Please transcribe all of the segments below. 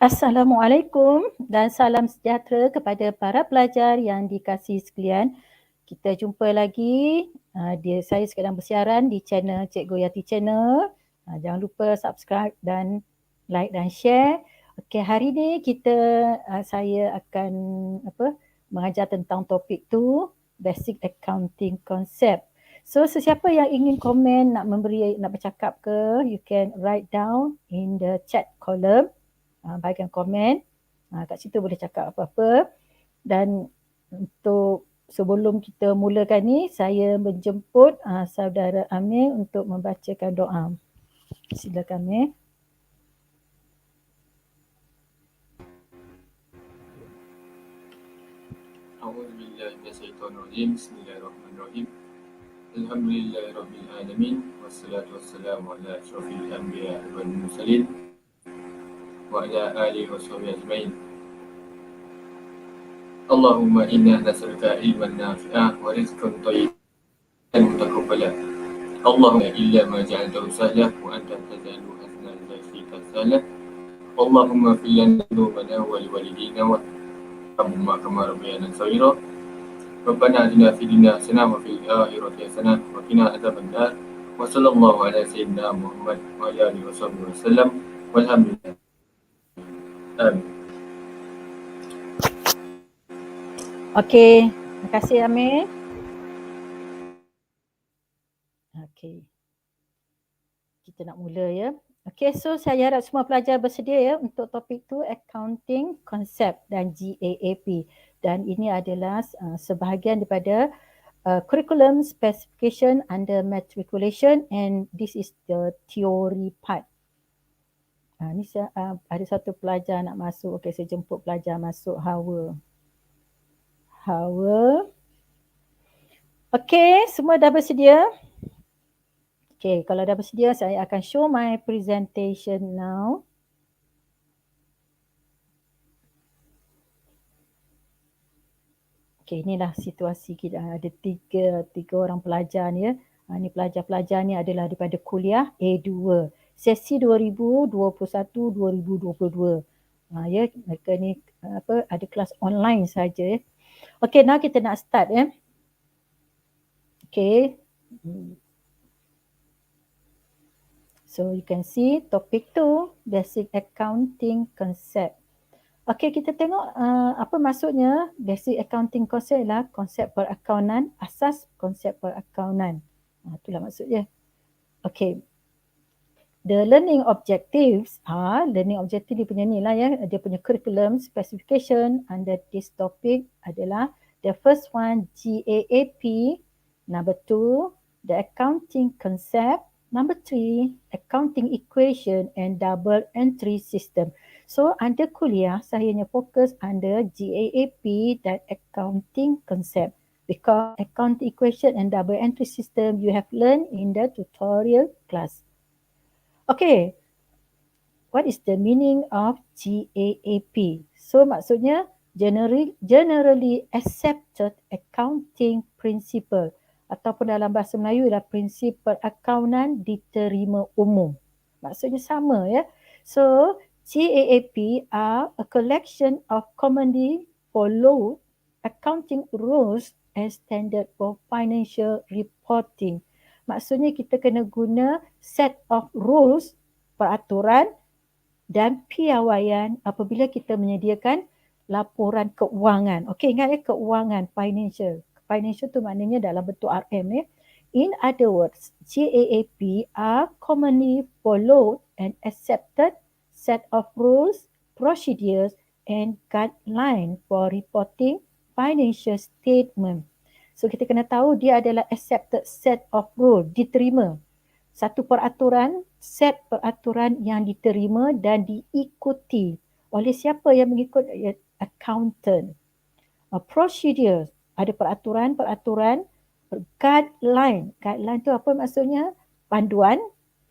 Assalamualaikum dan salam sejahtera kepada para pelajar yang dikasihi sekalian. Kita jumpa lagi, saya sedang bersiaran di channel Cikgu Yati Channel. Jangan lupa subscribe dan like dan share. Okey, hari ni saya akan mengajar tentang topik tu, Basic Accounting Concept. So sesiapa yang ingin komen, nak bercakap ke, you can write down in the chat column. Bahagian komen, kat situ boleh cakap apa-apa. Dan untuk sebelum kita mulakan ni, saya menjemput saudara Amir untuk membacakan doa. Silakan Amir. A'udzubillahi minasyaitonirrajim. Bismillahirrahmanirrahim. Alhamdulillahirabbil alamin wassalatu wassalamu ala asyrafil anbiya'i wal mursalin wa ala alihi washabbihi ajmain. Allahumma inna nas'aluka ilman nafi'an wa rizqan thayyiban mutaqabbalan. Allahumma illa ma ja'altahu sahlan wa anta taj'alu hasana idza shi'ta sahlan. Allahumma fil lana dhunubana wa liwalidina wa hamma kama rabbayana shaghira. Rabbana atina fid dunya hasanah wa fil akhirati hasanah wa qina adzaban nar. Wa sallallahu ala sayyidina Muhammad wa ala alihi wasallam. Walhamdulillah. Amin. Okey, terima kasih Amir. Okey. Kita nak mula ya. Okey, so saya harap semua pelajar bersedia ya untuk topik tu, Accounting Concept dan GAAP. Dan ini adalah sebahagian daripada curriculum specification under matriculation, and this is the theory part. Ni ada satu pelajar nak masuk. Okey, saya jemput pelajar masuk. Hawa. Okey, semua dah bersedia? Okey, kalau dah bersedia saya akan show my presentation now. Okey, inilah situasi kita. Ada tiga orang pelajar ni ya. Ni pelajar-pelajar ni adalah daripada kuliah A2. Sesi 2021-2022. Ya, mereka ni ada kelas online saja ya. Okey, now kita nak start ya. Okey. So you can see topik tu, Basic Accounting Concept. Okey, kita tengok apa maksudnya Basic Accounting Concept adalah konsep perakaunan, asas konsep perakaunan. Itulah maksudnya. Okey. The learning objectives learning objective dia punya ni lah ya, dia punya curriculum specification under this topic adalah the first one GAAP, number 2 the accounting concept, number 3 accounting equation and double entry system. So under kuliah saya hanya fokus under GAAP dan accounting concept, because accounting equation and double entry system you have learned in the tutorial class. Okay, what is the meaning of GAAP? So maksudnya generally accepted accounting principle, ataupun dalam bahasa Melayu adalah prinsip perakaunan diterima umum. Maksudnya sama ya. So GAAP are a collection of commonly followed accounting rules and standard for financial reporting. Maksudnya kita kena guna set of rules, peraturan dan piawaian apabila kita menyediakan laporan keuangan. Okey, ingat ya, keuangan, financial. Financial tu maknanya dalam bentuk RM ya. In other words, GAAP are commonly followed and accepted set of rules, procedures and guidelines for reporting financial statement. So kita kena tahu dia adalah accepted set of rule, diterima. Satu peraturan, set peraturan yang diterima dan diikuti oleh siapa yang mengikut? Accountant. Procedure, ada peraturan-peraturan. Guideline, guideline tu apa maksudnya? Panduan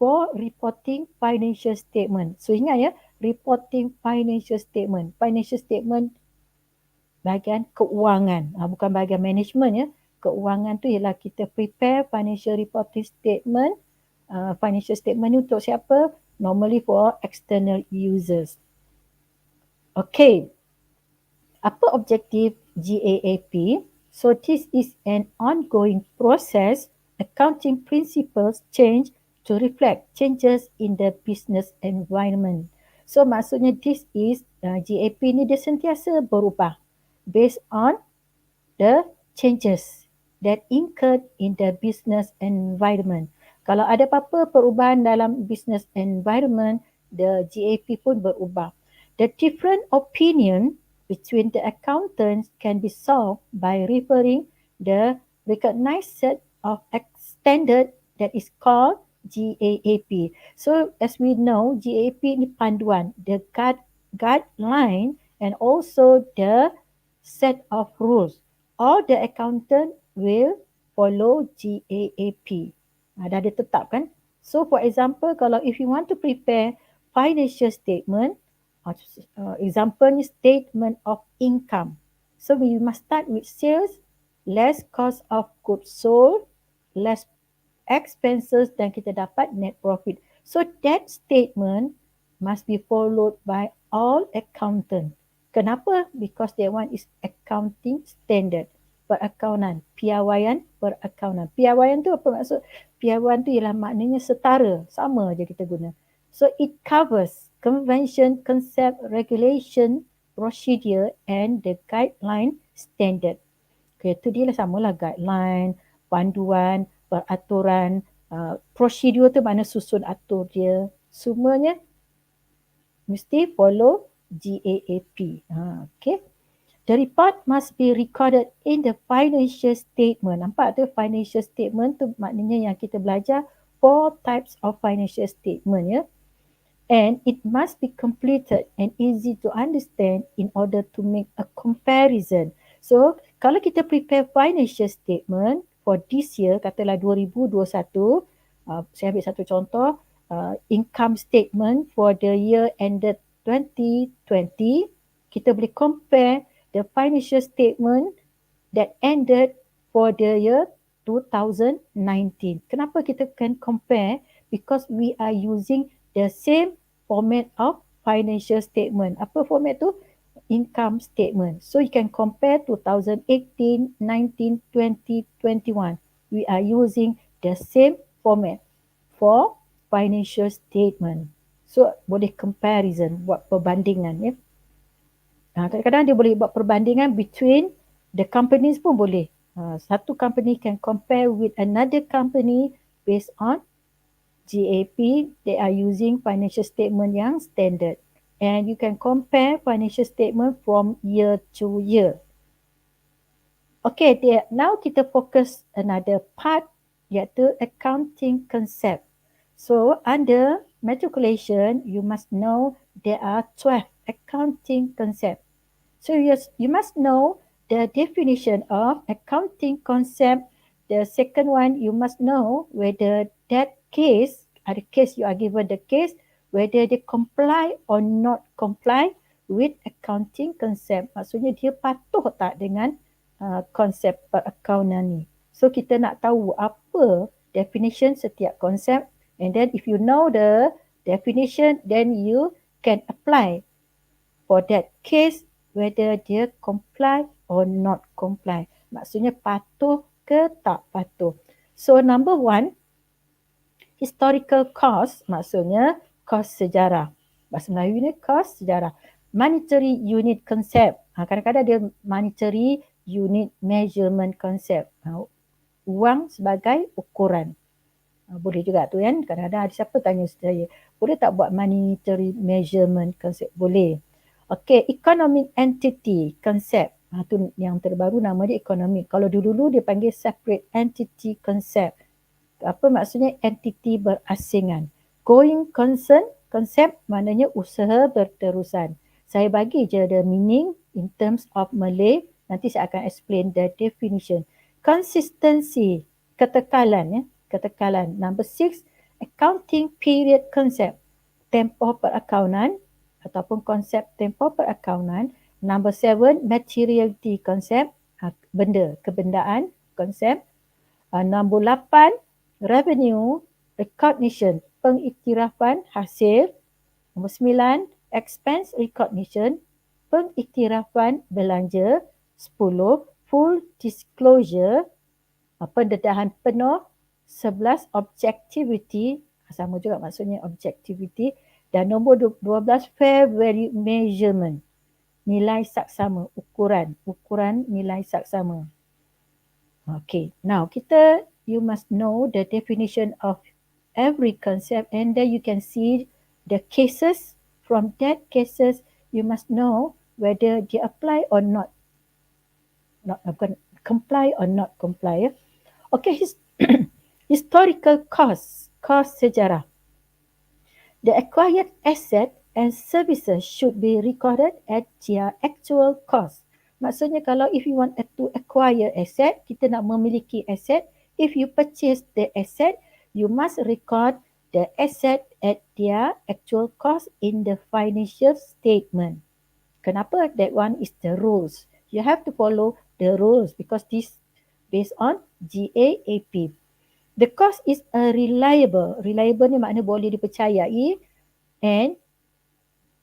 for reporting financial statement. So ingat ya, reporting financial statement. Financial statement bahagian keuangan, bukan bahagian management ya. Keuangan tu ialah kita prepare financial reporting statement. Financial statement ni untuk siapa? Normally for external users. Okay, apa objektif GAAP? So this is an ongoing process. Accounting principles change to reflect changes in the business environment. So maksudnya this is GAAP ni dia sentiasa berubah based on the changes that incurred in the business environment. Kalau ada apa-apa perubahan dalam business environment, the GAP pun berubah. The different opinion between the accountants can be solved by referring the recognized set of standard that is called GAAP. So as we know, GAAP ni panduan, the guideline and also the set of rules. All the accountant will follow GAAP. Dah ditetapkan. So for example, kalau if you want to prepare financial statement, example ni statement of income. So we must start with sales, less cost of goods sold, less expenses dan kita dapat net profit. So that statement must be followed by all accountant. Kenapa? Because that one is accounting standard. Perakaunan, piawaian perakaunan. Piawaian tu apa maksud? Piawaian tu ialah maknanya setara, sama je kita guna. So it covers convention, concept, regulation, procedure and the guideline standard. Okay, tu dia lah samalah guideline, panduan, peraturan, prosedur tu mana susun atur dia. Semuanya mesti follow GAAP. Okay. The report must be recorded in the financial statement. Nampak tu financial statement tu maknanya yang kita belajar 4 types of financial statement ya. And it must be completed and easy to understand in order to make a comparison. So, kalau kita prepare financial statement for this year, katalah 2021, saya ambil satu contoh, income statement for the year ended 2020, kita boleh compare the financial statement that ended for the year 2019. Kenapa kita can compare? Because we are using the same format of financial statement. Apa format tu? Income statement. So you can compare 2018, 19, 20, 21. We are using the same format for financial statement. So boleh comparison, buat perbandingan ya. Kadang-kadang dia boleh buat perbandingan between the companies pun boleh. Satu company can compare with another company based on GAAP. They are using financial statement yang standard. And you can compare financial statement from year to year. Okay, now kita fokus another part iaitu accounting concept. So under matriculation, you must know there are 12 accounting concept. So you must know the definition of accounting concept. The second one, you must know whether that case, ada case you are given the case, whether they comply or not comply with accounting concept. Maksudnya dia patuh tak dengan konsep perakaunan ni. So kita nak tahu apa definition setiap konsep, and then if you know the definition, then you can apply for that case whether dia comply or not comply. Maksudnya patuh ke tak patuh. So number 1, historical cost, maksudnya kos sejarah. Bahasa Melayu ni kos sejarah. Monetary unit concept. Kadang-kadang dia monetary unit measurement concept. Wang sebagai ukuran. Boleh juga tu kan. Kadang-kadang ada siapa tanya saya, boleh tak buat monetary measurement concept? Boleh. Okay, economic entity concept. Tu yang terbaru nama dia economic. Kalau dulu-dulu dia panggil separate entity concept. Apa maksudnya entity berasingan? Going concern concept maknanya usaha berterusan. Saya bagi je the meaning in terms of Malay. Nanti saya akan explain the definition. Consistency, ketekalan ya. Ketekalan. Number 6, accounting period concept. Tempoh perakaunan ataupun konsep tempoh perakaunan. Number 7, materiality concept, benda, kebendaan konsep. Nombor 8, revenue recognition, pengiktirafan hasil. Nombor 9, expense recognition. pengiktirafan belanja 10, full disclosure, pendedahan penuh 11, objectivity, sama juga maksudnya objectivity, dan nombor 12, fair value measurement, nilai saksama, ukuran nilai saksama. Okay, now you must know the definition of every concept, and then you can see the cases. From that cases, you must know whether they apply or not comply or not comply. Okay, historical cost sejarah. The acquired asset and services should be recorded at their actual cost. Maksudnya kalau if you want to acquire asset, kita nak memiliki asset, if you purchase the asset, you must record the asset at their actual cost in the financial statement. Kenapa? That one is the rules. You have to follow the rules because this based on GAAP. The cost is a reliable. Reliable ni makna boleh dipercayai and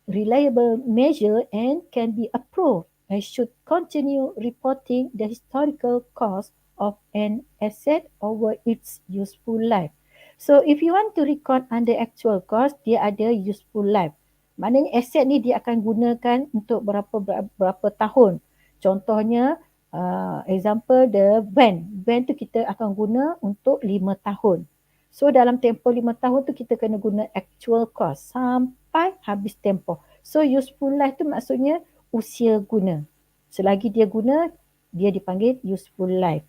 reliable measure and can be approved and should continue reporting the historical cost of an asset over its useful life. So if you want to record under actual cost, dia ada useful life. Maknanya aset ni dia akan gunakan untuk berapa tahun. Contohnya, example the van. Van tu kita akan guna untuk 5 tahun. So dalam tempoh 5 tahun tu kita kena guna actual cost sampai habis tempoh. So useful life tu maksudnya usia guna. Selagi dia guna, dia dipanggil useful life.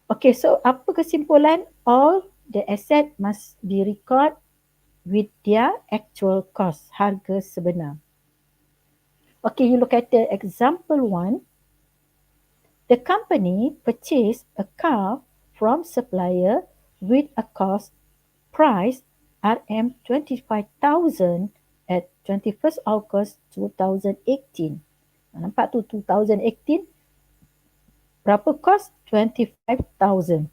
Okay, so apa kesimpulan? All the asset must be record with their actual cost, harga sebenar. Okay, you look at the example 1. The company purchased a car from supplier with a cost price RM25,000 at 21st August 2018. Nampak tu 2018 berapa cost? 25,000.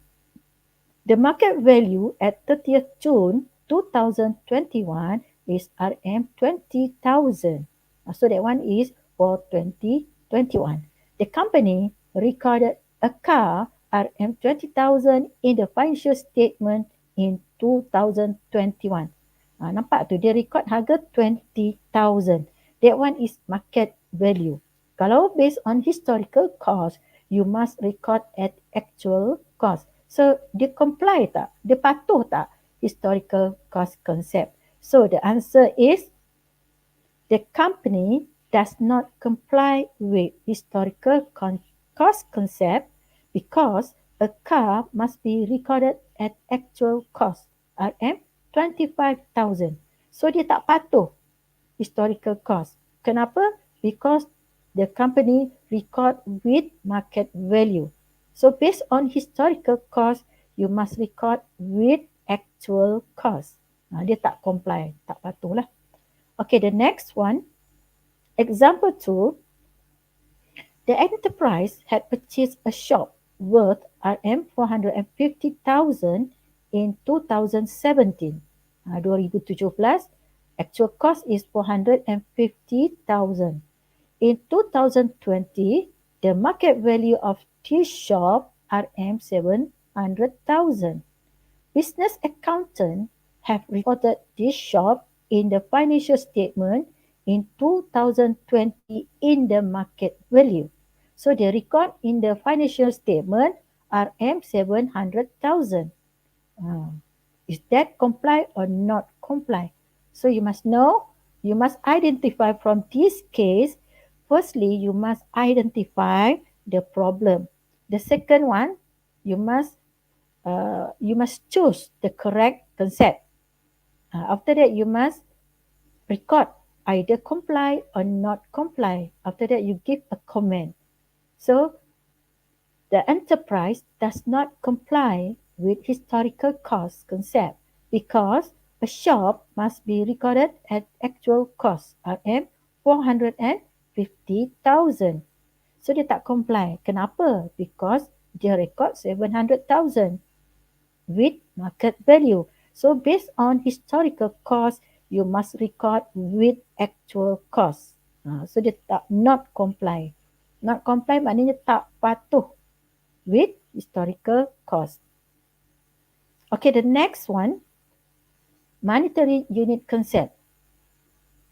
The market value at 30th June 2021 is RM20,000. So that one is for 2021. The company recorded a car RM20,000 in the financial statement in 2021. Nampak tu dia record harga 20,000. That one is market value. Kalau based on historical cost, you must record at actual cost. So dia comply tak? Dia patuh tak historical cost concept? So the answer is the company does not comply with historical cost concept because a car must be recorded at actual cost RM25,000. So dia tak patuh historical cost. Kenapa? Because the company record with market value. So based on historical cost, you must record with actual cost. Dia tak comply, tak patuh lah. Okay, the next one. Example 2. The enterprise had purchased a shop worth RM450,000 in 2017. 2017, actual cost is 450,000. In 2020, the market value of this shop RM700,000. Business accountant have reported this shop in the financial statement in 2020 in the market value. So the record in the financial statement RM700,000. Is that comply or not comply? So you must know, you must identify from this case. Firstly, you must identify the problem. The second one, you must choose the correct concept. After that, you must record either comply or not comply. After that, you give a comment. So the enterprise does not comply with historical cost concept because a shop must be recorded at actual cost RM450,000. So dia tak comply. Kenapa? Because dia record 700,000 with market value. So based on historical cost, you must record with actual cost. So dia tak not comply. Not comply maknanya tak patuh with historical cost. Okay, the next one, monetary unit concept.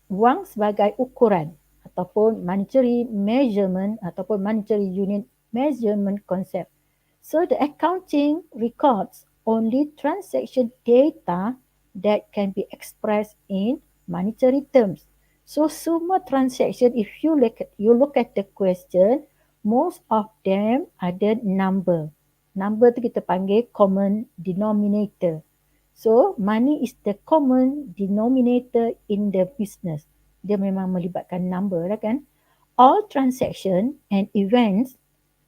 Wang sebagai ukuran ataupun monetary measurement ataupun monetary unit measurement concept. So the accounting records only transaction data that can be expressed in monetary terms. So semua transaction, if you look at the question, most of them ada number. Number tu kita panggil common denominator. So money is the common denominator in the business. Dia memang melibatkan number lah kan. All transaction and events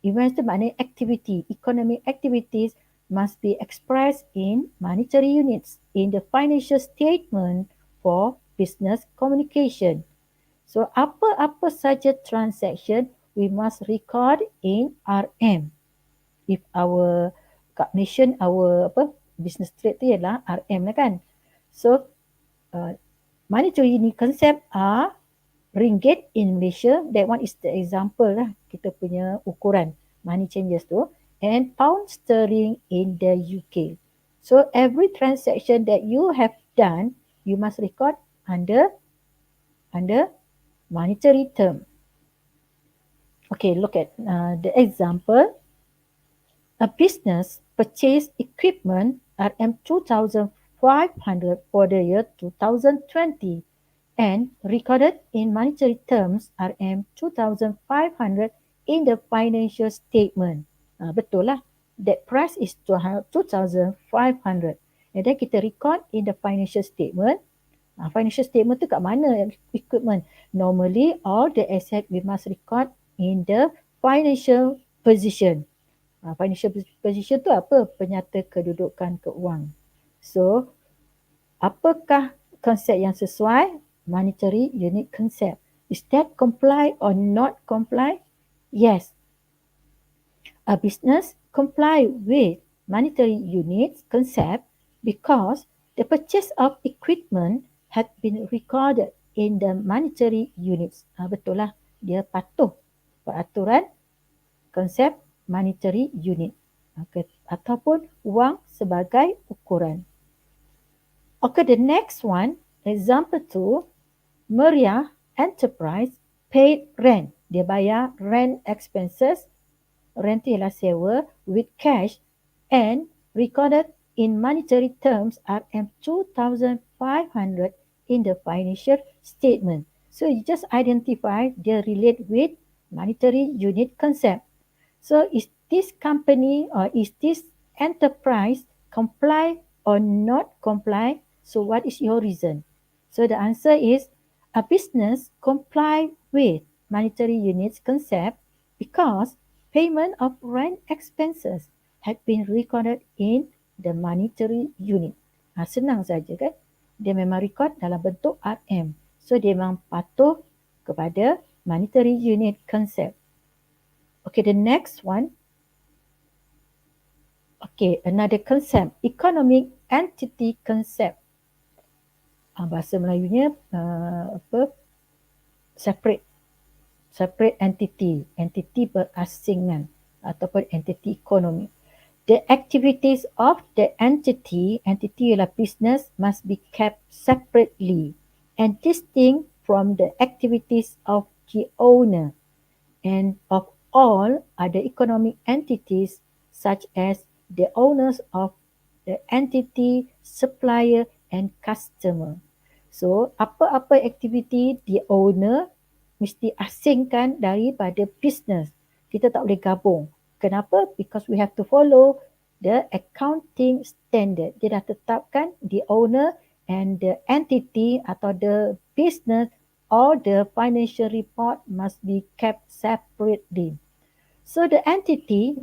tu maknanya activity, economic activities must be expressed in monetary units in the financial statement for business communication. So apa-apa saja transaction we must record in RM. If our nation, our business trade tu ialah RM lah kan. So monetary unit concept are ringgit in Malaysia, that one is the example lah, kita punya ukuran money changes tu, and pound sterling in the UK. So every transaction that you have done, you must record under monetary term. Okay, look at the example. A business purchased equipment RM 2,500 for the year 2020 and recorded in monetary terms RM 2,500 in the financial statement. Betul lah. That price is 2,500. And then kita record in the financial statement. Financial statement tu kat mana equipment? Normally all the asset we must record in the financial position. Financial position tu apa? Penyata kedudukan keuangan. So, apakah konsep yang sesuai? Monetary unit concept. Is that comply or not comply? Yes. A business comply with monetary units concept because the purchase of equipment had been recorded in the monetary units. Betul lah. Dia patuh peraturan konsep monetary unit ataupun wang sebagai ukuran. Okay, the next one, example 2, Maria Enterprise paid rent. Dia bayar rent expenses, rent ialah sewa, with cash and recorded in monetary terms RM 2,500 in the financial statement. So you just identify they relate with monetary unit concept. So is this company or is this enterprise comply or not comply? So what is your reason? So the answer is a business comply with monetary units concept because payment of rent expenses had been recorded in the monetary unit. Senang saja kan? Dia memang record dalam bentuk RM. So dia memang patuh kepada monetary unit concept. Okay, the next one. Okay, another concept, economic entity concept. Bahasa Melayunya separate entity berasingan ataupun entity ekonomi. The activities of the entity ialah business, must be kept separately and distinct from the activities of the owner and of all other economic entities such as the owners of the entity, supplier and customer. So, apa-apa aktiviti the owner mesti asingkan daripada business. Kita tak boleh gabung. Kenapa? Because we have to follow the accounting standard. Dia dah tetapkan the owner and the entity atau the business or the financial report must be kept separately. So the entity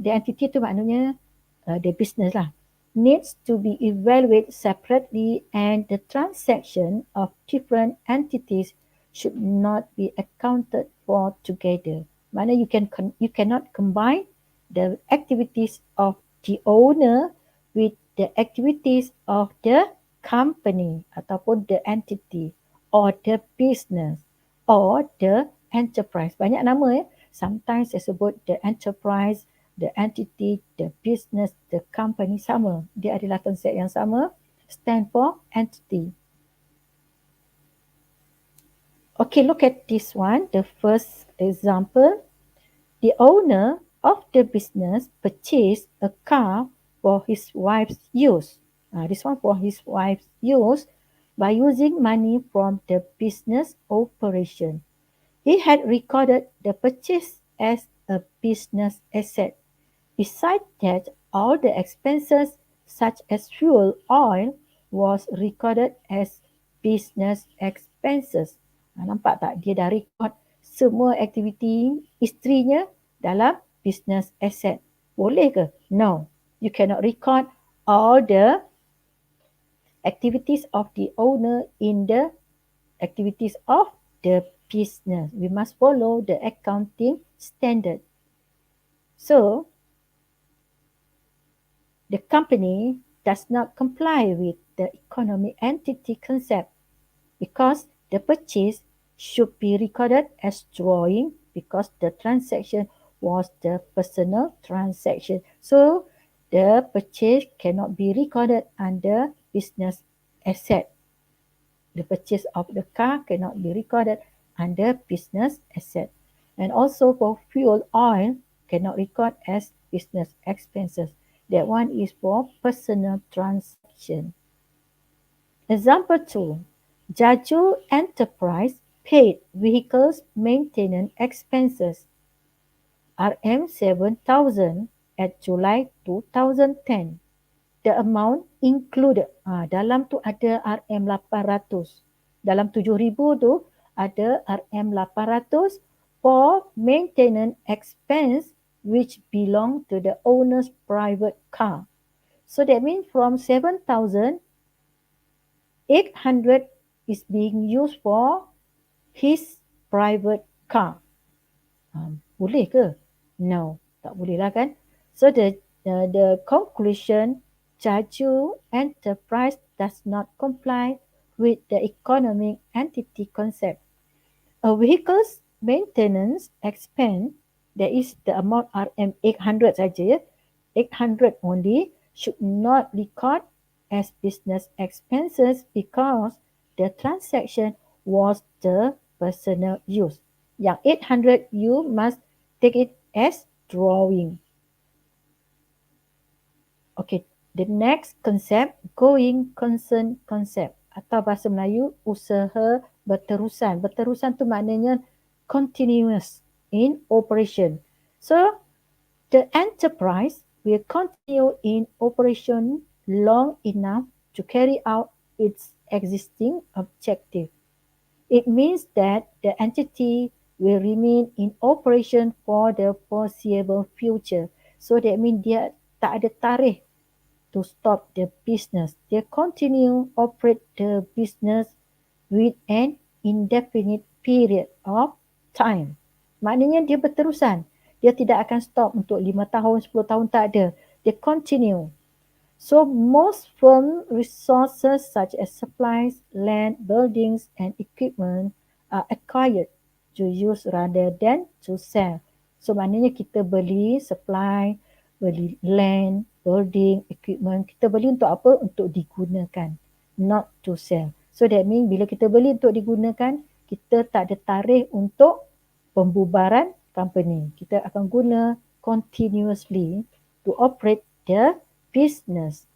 tu maknanya the business lah, needs to be evaluated separately and the transaction of different entities should not be accounted for together. Mana you cannot combine the activities of the owner with the activities of the company ataupun the entity or the business or the enterprise. Banyak nama ya. Sometimes saya sebut the enterprise, the entity, the business, the company, sama. Dia adalah konsep yang sama, stand for entity. Okay, look at this one. The first example, the owner of the business purchased a car for his wife's use. This one for his wife's use by using money from the business operation. He had recorded the purchase as a business asset. Besides that, all the expenses such as fuel oil was recorded as business expenses. Nampak tak? Dia dah record semua aktiviti isterinya dalam business asset. Boleh ke? No. You cannot record all the activities of the owner in the activities of the business. We must follow the accounting standard. So, the company does not comply with the economic entity concept because the purchase should be recorded as drawing because the transaction was the personal transaction. So, the purchase cannot be recorded under business asset. The purchase of the car cannot be recorded under business asset. And also for fuel oil cannot record as business expenses. That one is for personal transaction. Example 2. Jaju Enterprise paid vehicles maintenance expenses RM7,000 at July 2010. The amount included. Dalam tu ada RM800. Dalam 7,000 tu ada RM800 for maintenance expense which belong to the owner's private car. So that means from 7,800 is being used for his private car. Boleh ke? No, tak boleh lah kan. So the conclusion, Jaju Enterprise does not comply with the economic entity concept. A vehicle's maintenance expense, that is the amount RM800 saja ya, 800 only, should not record as business expenses because the transaction was the personal use. Yang 800 you must take it as drawing. Okay, the next concept, going concern concept atau bahasa Melayu usaha berterusan. Berterusan tu maknanya continuous in operation. So, the enterprise will continue in operation long enough to carry out its existing objective. It means that the entity will remain in operation for the foreseeable future. So that means dia tak ada tarikh to stop the business. They continue operate the business with an indefinite period of time. Maknanya dia berterusan. Dia tidak akan stop untuk 5 tahun, 10 tahun, tak ada. They continue. So most firm resources such as supplies, land, buildings and equipment are acquired to use rather than to sell. So maknanya kita beli supply, beli land, building, equipment. Kita beli untuk apa? Untuk digunakan, not to sell. So that means bila kita beli untuk digunakan, kita tak ada tarikh untuk pembubaran company. Kita akan guna continuously to operate the business.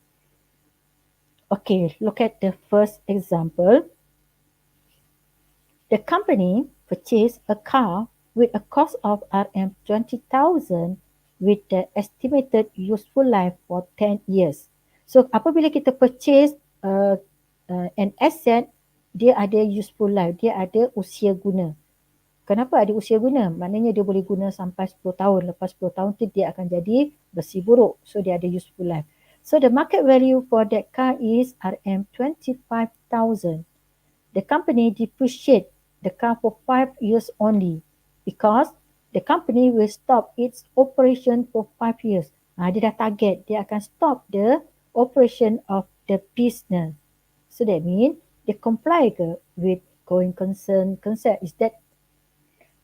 Okay, look at the first example. The company purchased a car with a cost of RM20,000 with the estimated useful life for 10 years. So apabila kita purchase an asset, dia ada useful life, dia ada usia guna. Kenapa ada usia guna? Maknanya dia boleh guna sampai 10 tahun. Lepas 10 tahun tu dia akan jadi bersih buruk. So dia ada useful life. So the market value for that car is RM25,000. The company depreciate the car for 5 years only because the company will stop its operation for 5 years. Dia dah target, dia akan stop the operation of the business. So that means they comply with going concern concept. Is that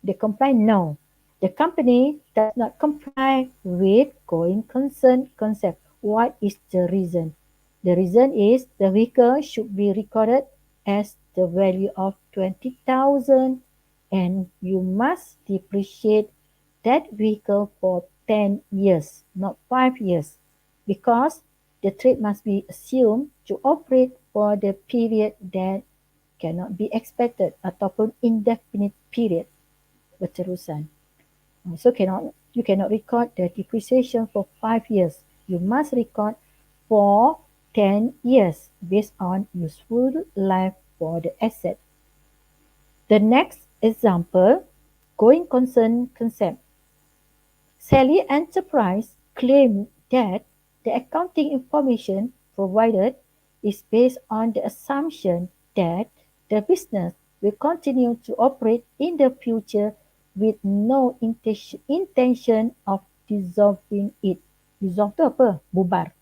They comply? No. The company does not comply with going concern concept. What is the reason? The reason is the vehicle should be recorded as the value of 20,000 and you must depreciate that vehicle for 10 years, not 5 years, because the trade must be assumed to operate for the period that cannot be expected ataupun indefinite period berterusan. So you cannot record the depreciation for 5 years. You must record for 10 years based on useful life for the asset. The next example, going concern concept. Sally Enterprise claimed that the accounting information provided is based on the assumption that the business will continue to operate in the future with no intention of dissolving it. Dissolve tu apa? Bubar.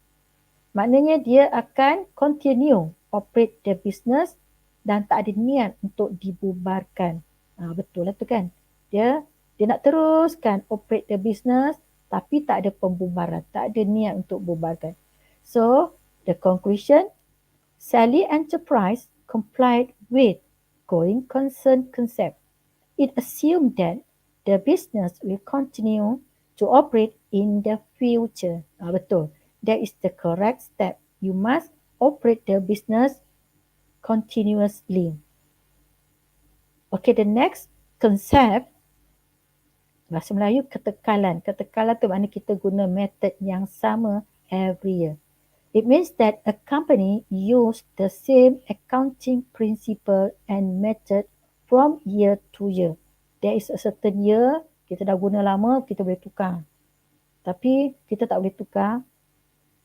Maknanya dia akan continue operate the business dan tak ada niat untuk dibubarkan. Betul lah tu kan. Dia dia nak teruskan operate the business tapi tak ada pembubaran, tak ada niat untuk bubarkan. So, the conclusion, Sally Enterprise complied with going concern concept. It assumed that the business will continue to operate in the future. Betul. That is the correct step. You must operate the business continuously. Okay, the next concept, bahasa Melayu ketekalan. Ketekalan tu maknanya kita guna method yang sama every year. It means that a company use the same accounting principle and method from year to year. There is a certain year, kita dah guna lama, kita boleh tukar. Tapi kita tak boleh tukar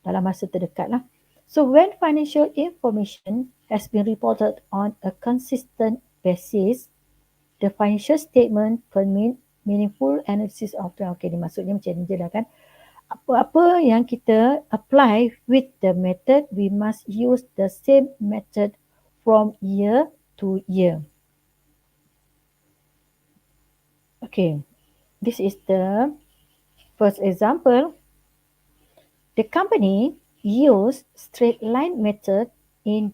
dalam masa terdekat lah. So when financial information has been reported on a consistent basis, the financial statement permit meaningful analysis of the, okay, ni maksudnya macam ni je lah kan. Apa-apa yang kita apply with the method, we must use the same method from year to year. Okay, this is the first example. The company used straight line method in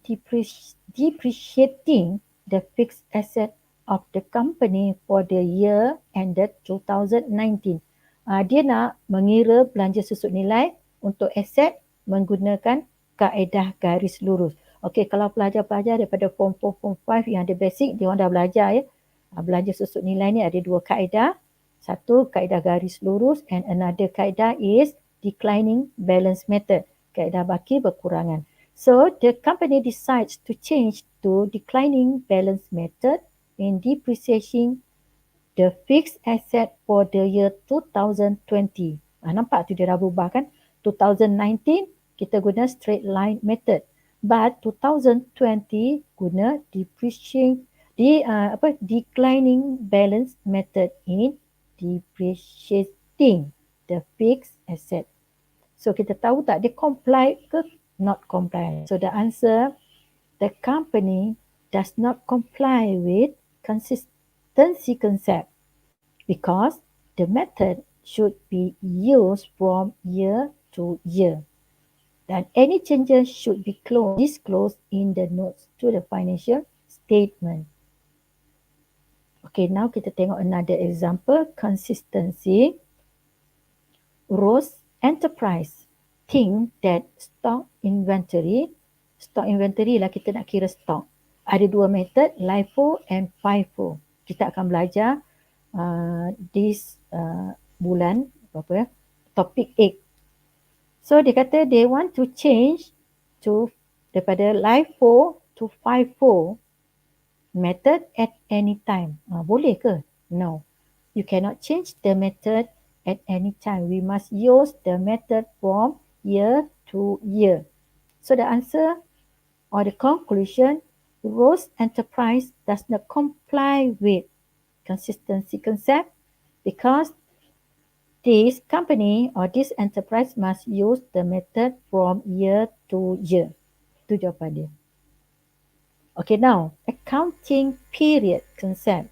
depreciating the fixed asset of the company for the year ended 2019. Dia nak mengira belanja susut nilai untuk aset menggunakan kaedah garis lurus. Okey, kalau pelajar-pelajar daripada form 4, form 5 yang ada basic, dia orang dah belajar ya. Belanja susut nilai ni ada dua kaedah. Satu kaedah garis lurus and another kaedah is declining balance method. Kaedah baki berkurangan. So the company decides to change to declining balance method in depreciating the fixed asset for the year 2020. Nampak tu dia dah berubah kan? 2019 kita guna straight line method. But 2020 guna declining balance method in depreciating the fixed asset. So kita tahu tak dia comply ke not comply. So the answer, the company does not comply with consistency concept because the method should be used from year to year. And any changes should be disclosed in the notes to the financial statement. Okay, now kita tengok another example, consistency. Rose Enterprise think that stock inventory lah kita nak kira stok. Ada dua method, LIFO and FIFO. Kita akan belajar this bulan topik 8. So dia kata they want to change to daripada LIFO to FIFO method at any time. Boleh ke? No. You cannot change the method at any time. We must use the method from year to year. So the answer or the conclusion, Rose Enterprise does not comply with consistency concept because this company or this enterprise must use the method from year to year. Itu jawapan dia. Okay, now accounting period concept.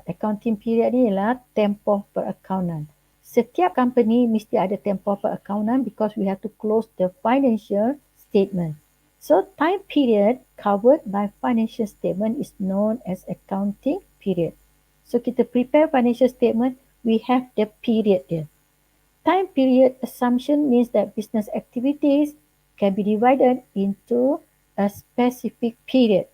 Accounting period ni ialah tempoh perakaunan. Setiap company mesti ada tempoh perakaunan because we have to close the financial statement. So time period covered by financial statement is known as accounting period. So kita prepare financial statement, we have the period dia. Time period assumption means that business activities can be divided into a specific period.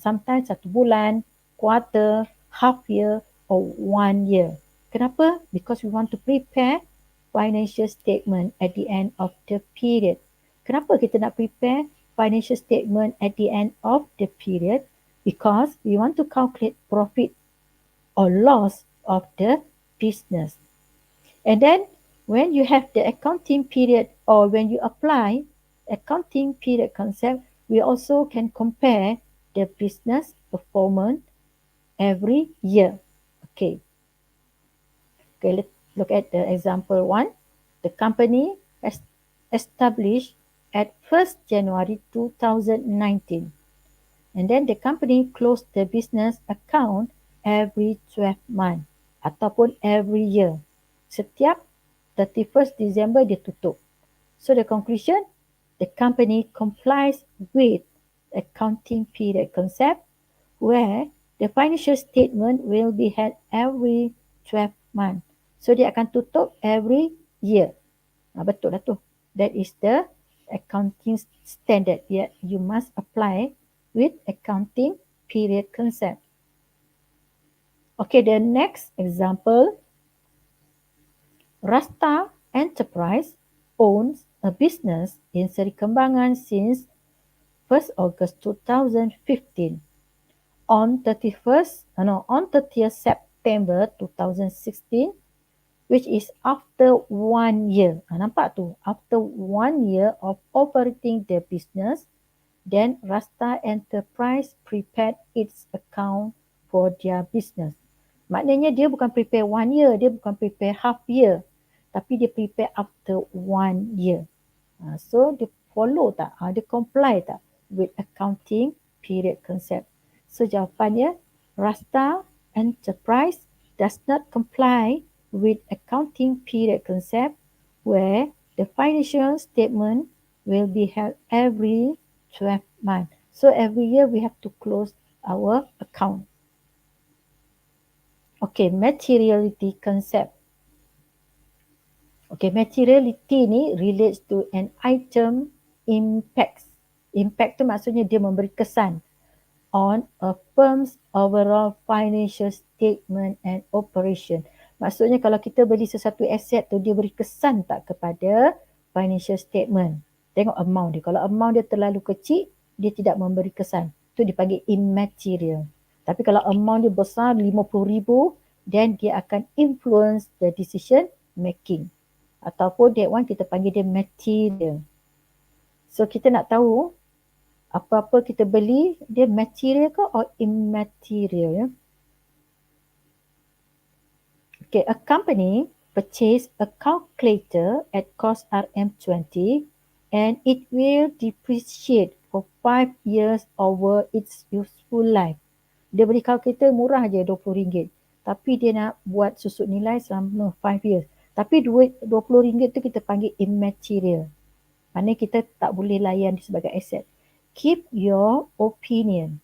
Sometimes 1 bulan, quarter, half year or 1 year. Kenapa? Because we want to prepare financial statement at the end of the period. Kenapa kita nak prepare financial statement at the end of the period? Because we want to calculate profit or loss of the business. And then when you have the accounting period or when you apply accounting period concept, we also can compare the business performance every year. Okay, let's look at the example 1. The company has established at 1st January 2019. And then the company closed the business account every 12 months ataupun every year. Setiap 31st December dia tutup. So the conclusion, the company complies with accounting period concept where the financial statement will be held every 12 months. So dia akan tutup every year. Betul lah tu. That is the accounting standard. You must apply with accounting period concept. Okay, the next example. Rasta Enterprise owns a business in Seri Kembangan since 1st August 2015. On 30th September 2016, which is after 1 year. Nampak tu? After 1 year of operating the business, then Rasta Enterprise prepared its account for their business. Maknanya dia bukan prepare 1 year, dia bukan prepare half year, tapi dia prepare after 1 year. So dia follow tak? Dia comply tak with accounting period concept? So jawapannya, Rasta Enterprise does not comply with accounting period concept where the financial statement will be held every 12 months. So every year we have to close our account. Okay, materiality concept. Okay, materiality ni relates to an item impacts. Impact tu maksudnya dia memberi kesan on a firm's overall financial statement and operation. Maksudnya kalau kita beli sesuatu aset tu, dia beri kesan tak kepada financial statement. Tengok amount dia. Kalau amount dia terlalu kecil, dia tidak memberi kesan. Itu dipanggil immaterial. Tapi kalau amount dia besar, 50,000, then dia akan influence the decision making. Ataupun that one kita panggil dia material. So kita nak tahu apa-apa kita beli, dia material ke or immaterial? Ya? Okay, a company purchase a calculator at cost RM20 and it will depreciate for 5 years over its useful life. Dia beli calculator murah je RM20, tapi dia nak buat susut nilai selama 5 years. Tapi duit RM20 tu kita panggil immaterial. Maknanya kita tak boleh layan dia sebagai aset. Keep your opinion.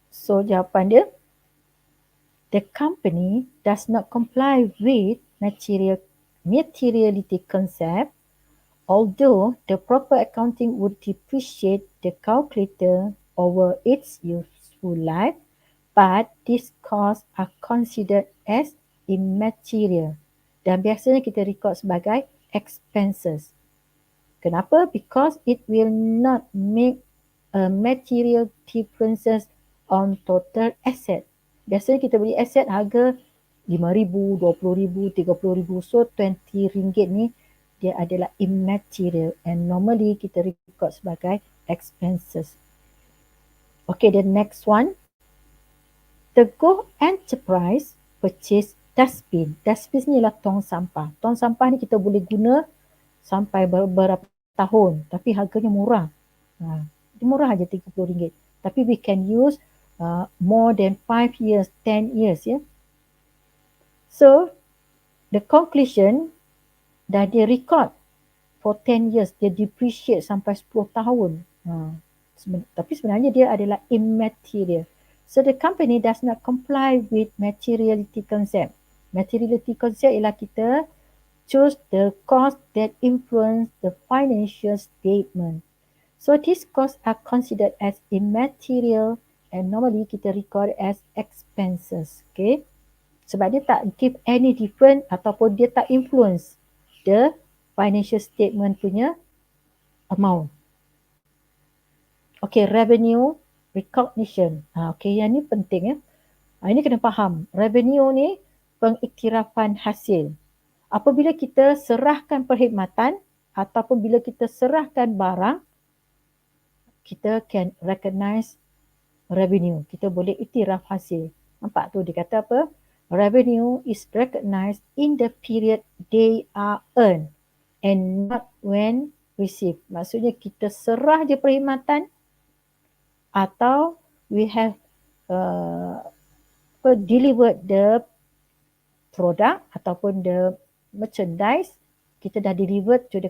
So jawapan dia, the company does not comply with materiality concept, although the proper accounting would depreciate the calculator over its useful life, but these costs are considered as immaterial. Dan biasanya kita record sebagai expenses. Kenapa? Because it will not make a material differences on total asset. Biasanya kita beli aset harga RM5,000, RM20,000, RM30,000. So RM20 ni dia adalah immaterial and normally kita record sebagai expenses. Okay, the next one. The Gaap Enterprise purchase dustbin. Dustbin ni ialah tong sampah. Tong sampah ni kita boleh guna sampai beberapa tahun, tapi harganya murah. Dia murah aja RM30. Tapi we can use more than 5 years, 10 years. Ya. So, the conclusion dah dia record for 10 years, dia depreciate sampai 10 tahun. Tapi sebenarnya dia adalah immaterial. So the company does not comply with materiality concept. Materiality concept ialah kita choose the cost that influence the financial statement. So these costs are considered as immaterial and normally kita record as expenses. Okay. Sebab dia tak give any different ataupun dia tak influence the financial statement punya amount. Okay, revenue recognition. Okay, yang ni penting ya. Ini kena faham. Revenue ni pengiktirafan hasil. Apabila kita serahkan perkhidmatan ataupun bila kita serahkan barang, kita can recognize revenue. Kita boleh iktiraf hasil. Nampak tu dia kata apa? Revenue is recognized in the period they are earned and not when received. Maksudnya kita serah je perkhidmatan atau we have delivered the product ataupun the merchandise, kita dah delivered to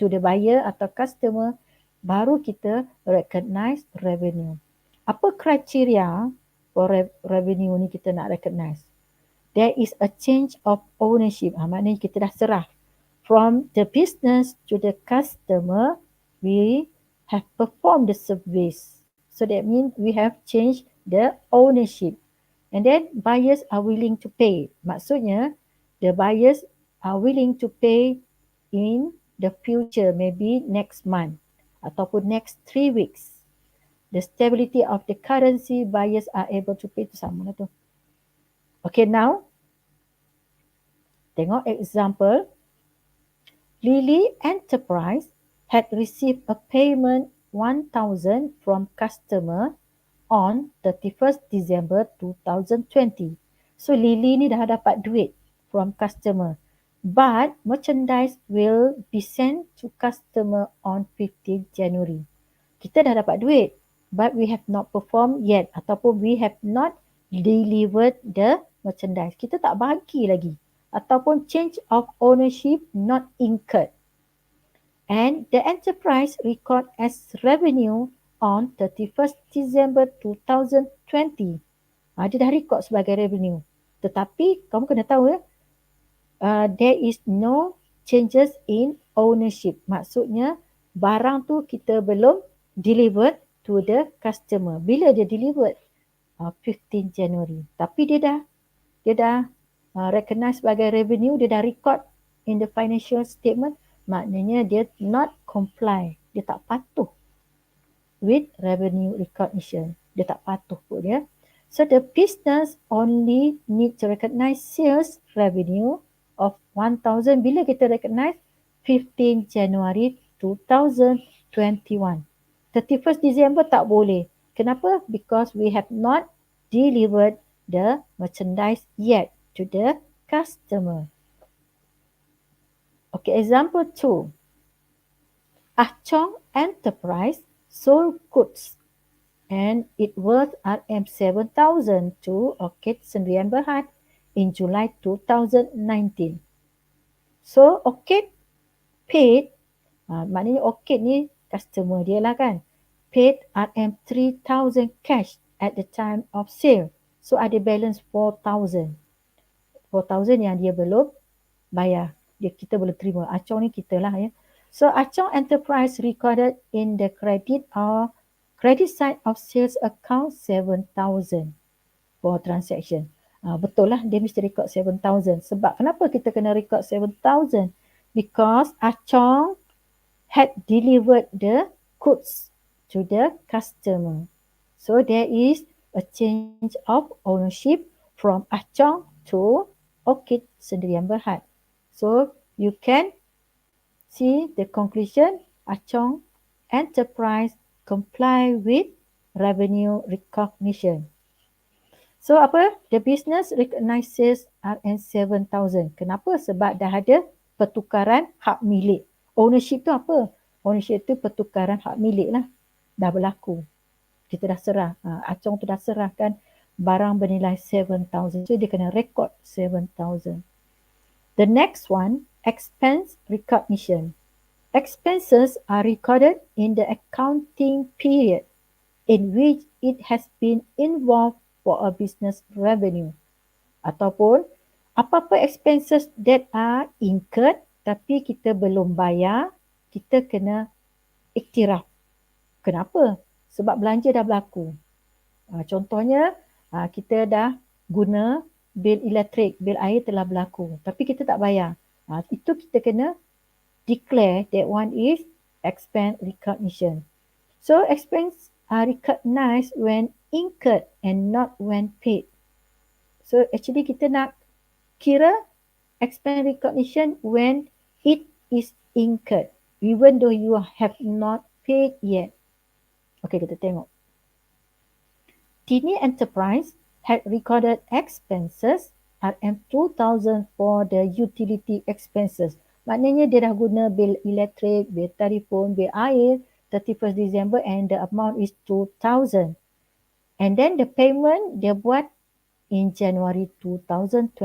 the buyer atau customer, baru kita recognize revenue. Apa kriteria for revenue ni kita nak recognize? There is a change of ownership. Maknanya kita dah serah. From the business to the customer, we have performed the service. So that means we have changed the ownership. And then buyers are willing to pay. Maksudnya, the buyers are willing to pay in the future, maybe next month ataupun next 3 weeks. The stability of the currency, buyers are able to pay. Itu sama lah tu. Okay, now, tengok example. Lily Enterprise had received a payment 1,000 from customer on 31st December 2020. So Lily ni dah dapat duit from customer. But merchandise will be sent to customer on 15th January. Kita dah dapat duit, but we have not performed yet ataupun we have not delivered the merchandise. Kita tak bagi lagi. Ataupun change of ownership not incurred. And the enterprise record as revenue on 31st December 2020. Dia dah record sebagai revenue. Tetapi kamu kena tahu ya, there is no changes in ownership. Maksudnya barang tu kita belum delivered to the customer. Bila dia delivered? 15 January. Tapi dia dah recognize sebagai revenue, dia dah record in the financial statement, maknanya dia not comply, dia tak patuh with revenue recognition. Dia tak patuh pun ya. So the business only need to recognize sales revenue of 1,000 bila kita recognize 15 January 2021. 31st December tak boleh. Kenapa? Because we have not delivered the merchandise yet to the customer. Okay, example 2. Ah Chong Enterprise sold goods and it worth RM7,000 to Orchid Sendirian Berhad in July 2019. So Orchid paid, maknanya Orchid ni customer dia lah kan, paid RM3,000 cash at the time of sale. So ada balance 4,000. 4,000 yang dia belum bayar. Kita boleh terima. Acong ni kita lah ya. So Acong Enterprise recorded in the credit side of sales account 7,000 for transaction. Betul lah dia mesti record 7,000. Sebab kenapa kita kena record 7,000? Because Acong had delivered the goods to the customer. So there is a change of ownership from Acong to Orchid Sendirian Berhad. So you can see the conclusion, Acong Enterprise comply with revenue recognition. So apa? The business recognizes RM7,000. Kenapa? Sebab dah ada pertukaran hak milik. Ownership tu apa? Ownership tu pertukaran hak milik lah. Dah berlaku. Kita dah serah, Acong tu dah serahkan barang bernilai 7,000. So dia kena record 7,000. The next one, expense recognition. Expenses are recorded in the accounting period in which it has been involved for a business revenue. Ataupun apa-apa expenses that are incurred tapi kita belum bayar, kita kena iktiraf. Kenapa? Sebab belanja dah berlaku. Contohnya, kita dah guna bil elektrik, bil air telah berlaku. Tapi kita tak bayar. Itu kita kena declare that one is expense recognition. So expense are recognized when incurred and not when paid. So actually kita nak kira expense recognition when it is incurred, even though you have not paid yet. Okay, kita tengok. Tiny Enterprise had recorded expenses RM2,000 for the utility expenses. Maknanya dia dah guna bil elektrik, bil telefon, bil air 31st December and the amount is 2,000. And then the payment dia buat in January 2021.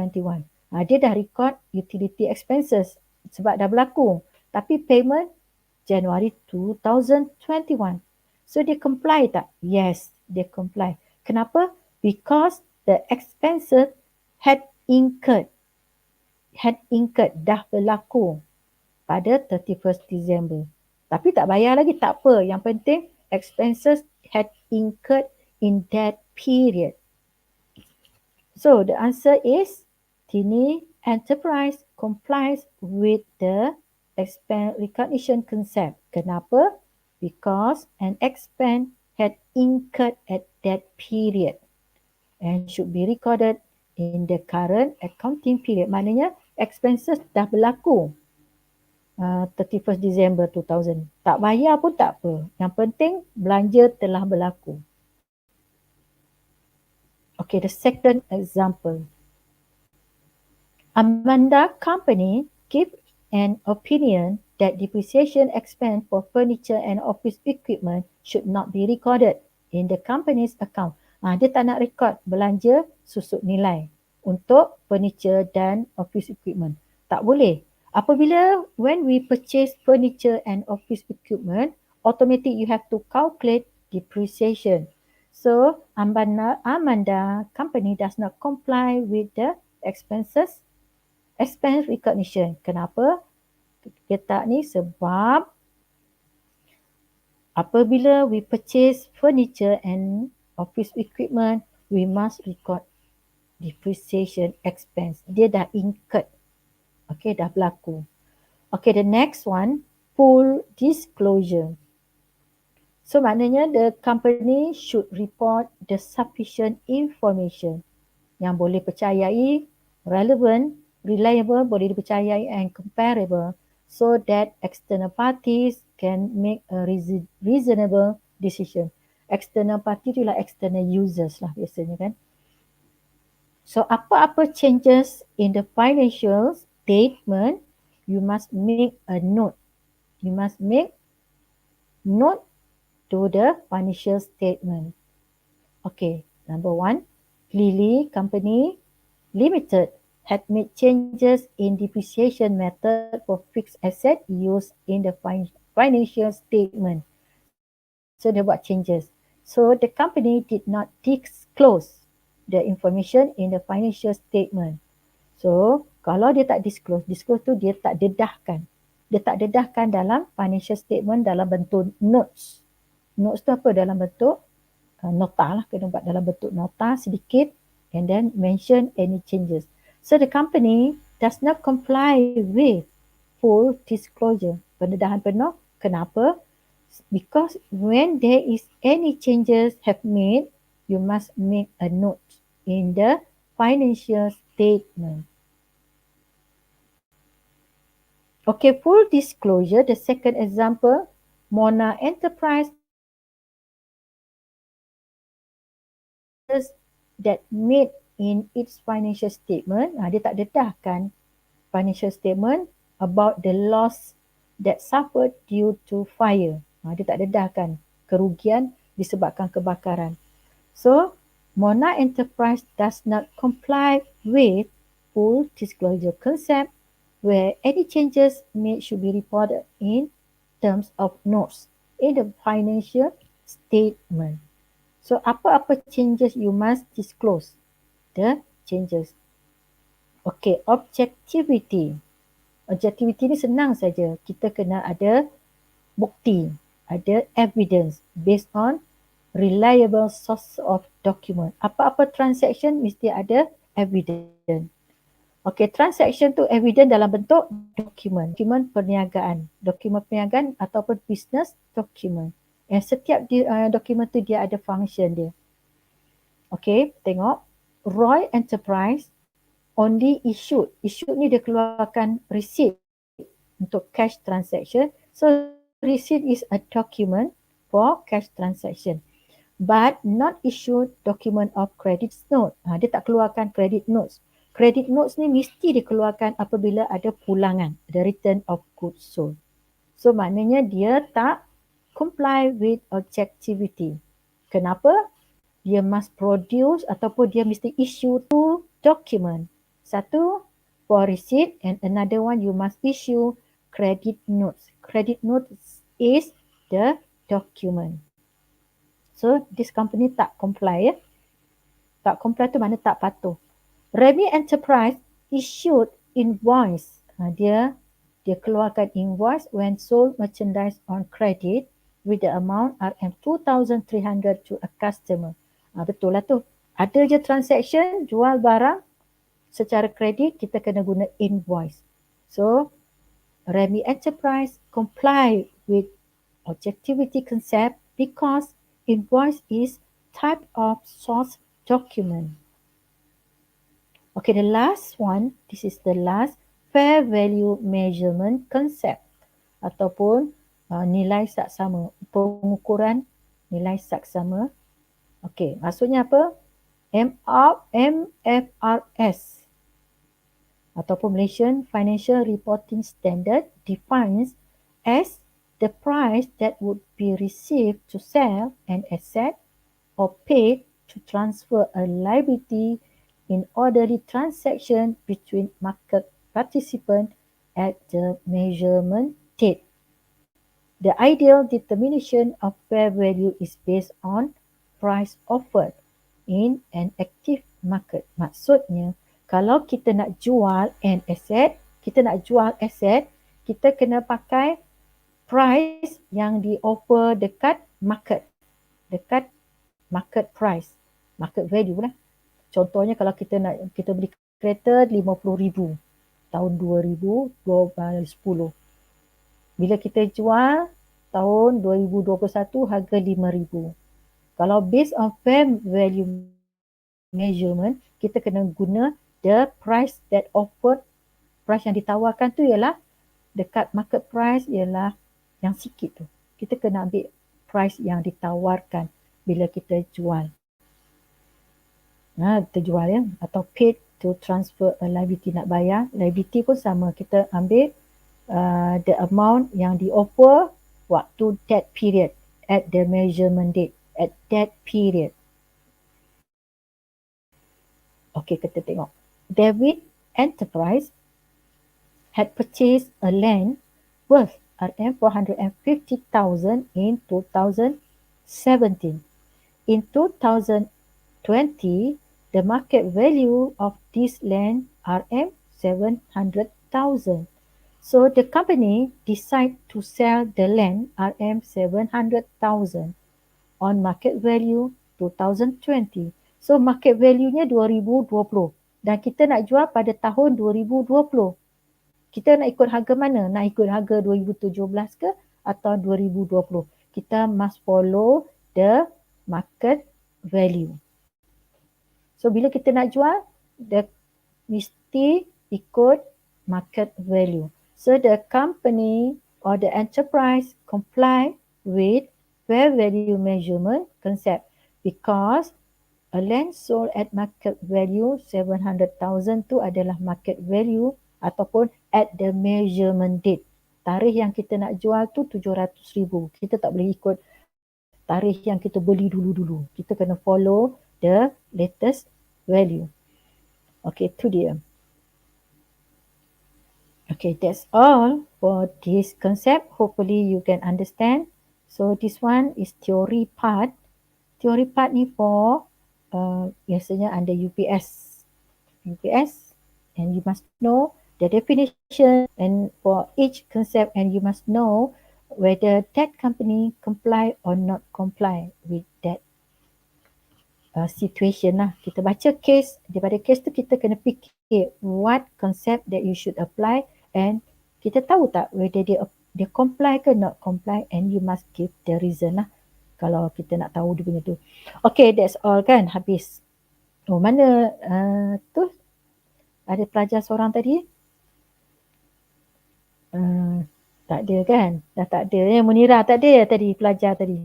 Dia dah record utility expenses sebab dah berlaku. Tapi payment January 2021. So dia comply tak? Yes, dia comply. Kenapa? Because the expenses had incurred, dah berlaku pada 31st December. Tapi tak bayar lagi, tak apa. Yang penting expenses had incurred in that period. So the answer is Tiny Enterprise complies with the expense recognition concept. Kenapa? Because an expense had incurred at that period and should be recorded in the current accounting period. Maknanya expenses dah berlaku 31st December 2000. Tak bayar pun tak apa. Yang penting belanja telah berlaku. Okay, the second example. Amanda Company give an opinion that depreciation expense for furniture and office equipment should not be recorded in the company's account. Dia tak nak record belanja susut nilai untuk furniture dan office equipment. Tak boleh. Apabila when we purchase furniture and office equipment, automatic you have to calculate depreciation. So Amanda Company does not comply with the expense recognition. Kenapa? Kita ni sebab apabila we purchase furniture and office equipment, we must record depreciation expense. Dia dah incurred. Okay, dah berlaku. Okay, the next one, full disclosure. So maknanya the company should report the sufficient information yang boleh percayai, relevant, reliable, boleh dipercayai and comparable so that external parties can make a reasonable decision. External party tu lah external users lah biasanya kan. So apa-apa changes in the financial statement, you must make a note. You must make note to the financial statement. Okay, number one, Lily Company Limited had made changes in depreciation method for fixed asset used in the financial statement. So dia buat changes. So the company did not disclose the information in the financial statement. So kalau dia tak disclose tu dia tak dedahkan. Dia tak dedahkan dalam financial statement dalam bentuk notes. Notes tu apa? Dalam bentuk nota lah. Kena buat dalam bentuk nota sedikit and then mention any changes. So the company does not comply with full disclosure. Pendedahan penuh. Kenapa? Because when there is any changes have made, you must make a note in the financial statement. Okay, full disclosure, the second example, Mona Enterprise that made in its financial statement, dia tak dedahkan financial statement about the loss that suffered due to fire. Dia tak dedahkan kerugian disebabkan kebakaran. So, Mona Enterprise does not comply with full disclosure concept where any changes made should be reported in terms of notes in the financial statement. So, apa-apa changes you must disclose the changes. Okay, objectivity. Objectivity ni senang saja. Kita kena ada bukti, ada evidence based on reliable source of document. Apa-apa transaction mesti ada evidence. Okay, transaction tu evidence dalam bentuk dokumen, dokumen perniagaan, dokumen perniagaan ataupun business document. Setiap dokumen tu dia ada function dia. Okay, tengok. Roy Enterprise only issued. Issued ni dia keluarkan receipt untuk cash transaction. So receipt is a document for cash transaction. But not issued document of credit note. Dia tak keluarkan credit notes. Credit notes ni mesti dikeluarkan apabila ada pulangan, the return of goods sold. So maknanya dia tak comply with objectivity. Kenapa? Dia must produce ataupun dia mesti issue two document. Satu for receipt and another one you must issue credit notes. Credit notes is the document. So this company tak comply ya. Tak comply tu mana tak patuh. Remy Enterprise issued invoice. Dia keluarkan invoice when sold merchandise on credit with the amount RM2,300 to a customer. Betul lah tu. Ada je transaction jual barang secara kredit, kita kena guna invoice. So Remy Enterprise comply with objectivity concept because invoice is type of source document. Okay, the last one, this is the last fair value measurement concept ataupun nilai saksama, pengukuran nilai saksama. Okay, maksudnya apa? MFRS ataupun Malaysian Financial Reporting Standard defines as the price that would be received to sell an asset or paid to transfer a liability in orderly transaction between market participants at the measurement date. The ideal determination of fair value is based on price offered in an active market. Maksudnya, kalau kita nak jual an asset, kita kena pakai price yang di offer dekat market price, market value lah. Contohnya kalau kita beli kereta 50,000 tahun 2010. Bila kita jual tahun 2021 harga 5,000. Kalau based on fair value measurement, kita kena guna the price that offered, price yang ditawarkan tu ialah dekat market price ialah yang sikit tu. Kita kena ambil price yang ditawarkan bila kita jual. Kita jual ya, atau paid to transfer a liability, nak bayar liability pun sama, kita ambil the amount yang di offer waktu that period at the measurement date at that period. Okay, kita tengok. David Enterprise had purchased a land worth RM450,000 in 2017. In 2020, the market value of this land RM700,000. So the company decided to sell the land RM700,000 on market value 2020. So market value-nya 2020 dan kita nak jual pada tahun 2020. Kita nak ikut harga mana? Nak ikut harga 2017 ke atau 2020? Kita must follow the market value. So bila kita nak jual, mesti ikut market value. So the company or the enterprise comply with fair value measurement concept because a land sold at market value 700,000 tu adalah market value ataupun at the measurement date. Tarikh yang kita nak jual tu 700,000. Kita tak boleh ikut tarikh yang kita beli dulu-dulu. Kita kena follow the latest value. Okay, tu dia. Okay, that's all for this concept. Hopefully you can understand. So this one is theory part. Theory part ni for biasanya under UPS. And you must know the definition and for each concept, and you must know whether that company comply or not comply with that situation lah. Kita baca case, daripada case tu kita kena fikir what concept that you should apply, and kita tahu tak whether dia comply ke not comply, and you must give the reason lah kalau kita nak tahu dia punya tu. Okay, that's all kan, habis. Oh, mana tu ada pelajar seorang tadi? Tak ada kan? Dah tak ada. Munira tak ada tadi, pelajar tadi.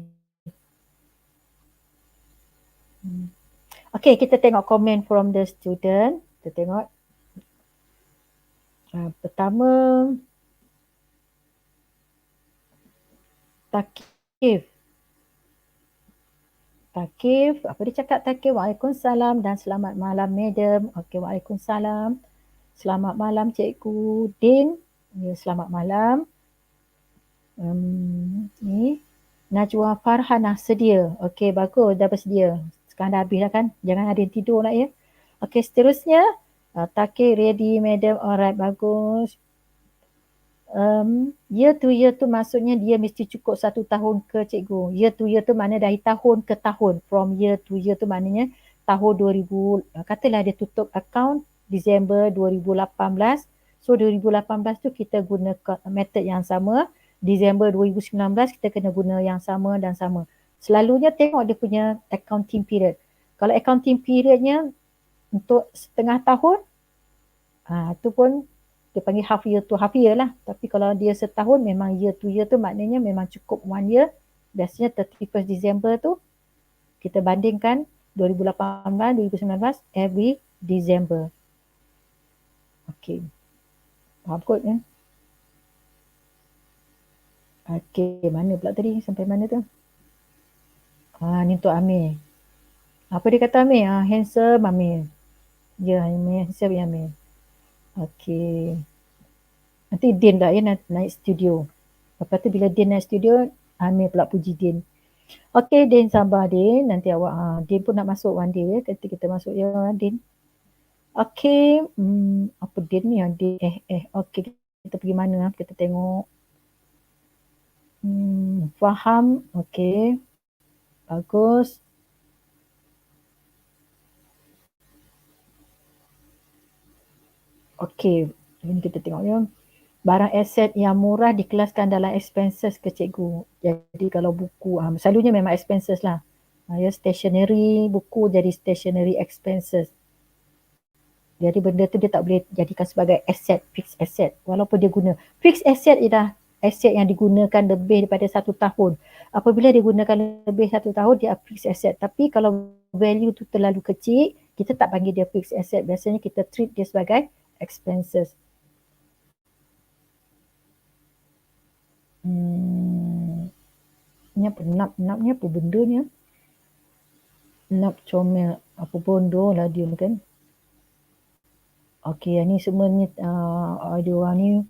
Okay, kita tengok komen from the student. Kita tengok. Pertama, Takif. Apa dia cakap Takif? Waalaikumsalam dan selamat malam, madam. Okay, waalaikumsalam. Selamat malam, cikgu Din. Ya, selamat malam. Ni Najwa Farhanah sedia. Okey, bagus, dah bersedia. Sekarang dah habis dah kan? Jangan ada yang tidur nak ya. Okey, seterusnya Takir ready, madam. Alright, bagus. Year to year tu maksudnya dia mesti cukup 1 tahun ke cikgu? Year to year tu mana dari tahun ke tahun. From year to year tu maknanya tahun 2000, katalah dia tutup account Disember 2018. So 2018 tu kita guna method yang sama. Disember 2019 kita kena guna yang sama dan sama. Selalunya tengok dia punya accounting period. Kalau accounting periodnya untuk setengah tahun, tu pun dia panggil half year to half year lah. Tapi kalau dia setahun memang year to year tu maknanya memang cukup 1 year. Biasanya 31st December tu kita bandingkan 2018, 2019 every December. Okay. Faham kot ya? Okay, mana pula tadi? Sampai mana tu? Ni untuk Amir. Apa dia kata Amir? Handsome Amir. Ya, handsome Amir. Okay. Nanti Din tak ya naik studio. Lepas tu bila Din naik studio, Amir pula puji Din. Okay, Din sabar Din. Nanti awak, Din pun nak masuk one day ya. Nanti kita masuk ya Din. Okay. Apa Din ni? Din. Okay, kita pergi mana? Kita tengok. Faham. Okay. Bagus. Okay. Ini kita tengok ya. Barang aset yang murah dikelaskan dalam expenses ke cikgu. Jadi kalau buku, selalunya memang expenses lah. Ya, stationery, buku jadi stationery expenses. Jadi benda tu dia tak boleh jadikan sebagai asset, fixed asset. Walaupun dia guna. Fixed asset ialah aset yang digunakan lebih daripada 1 tahun. Apabila digunakan lebih 1 tahun, dia fixed asset. Tapi kalau value tu terlalu kecil, kita tak panggil dia fixed asset. Biasanya kita treat dia sebagai expenses. Ni apa? Nap ni apa benda ni? Nap comel. Apa bondo lah dia kan? Okey, ni semua ni audio ni.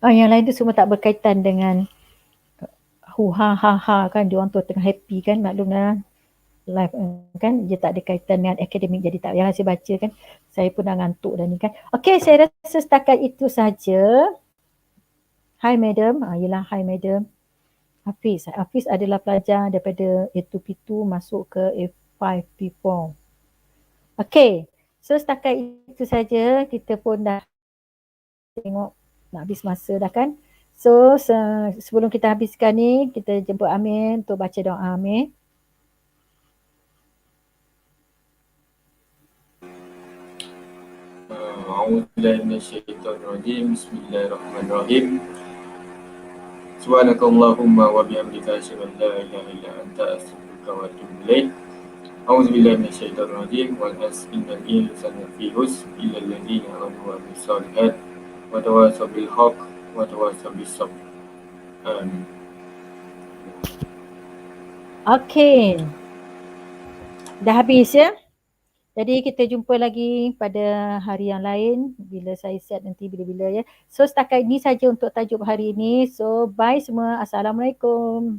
Yang lain tu semua tak berkaitan dengan ha kan, dia orang tu tengah happy kan, maklumlah live kan, dia tak ada kaitan dengan akademik, jadi tak payah saya baca kan. Saya pun dah ngantuk dah ni kan. Okey, saya rasa setakat itu saja. Hi madam, yelah hi madam. Hafiz adalah pelajar daripada A2P2 masuk ke A5P4. Okey, so setakat itu saja, kita pun dah tengok nak habis masa dah kan. So sebelum kita habiskan ni, kita jemput Amir untuk baca doa Amir. A'udzubillahi minasyaitonirrajim. Bismillahirrahmanirrahim. Subhanakallahumma wa bihamdika asyhadu an la ilaha illa anta astaghfiruka wa atubu ilaik. A'udzubillahi minasyaitonirrajim. Wal 'asri innal insana lafi khusr illa alladziina amanu wa 'amilus shalihat wa tawassaw bil haqq wa tawassaw bis sabr. Amin. Okey. Dah habis ya. Jadi kita jumpa lagi pada hari yang lain bila saya set nanti bila-bila ya. So setakat ini saja untuk tajuk hari ini. So bye semua. Assalamualaikum.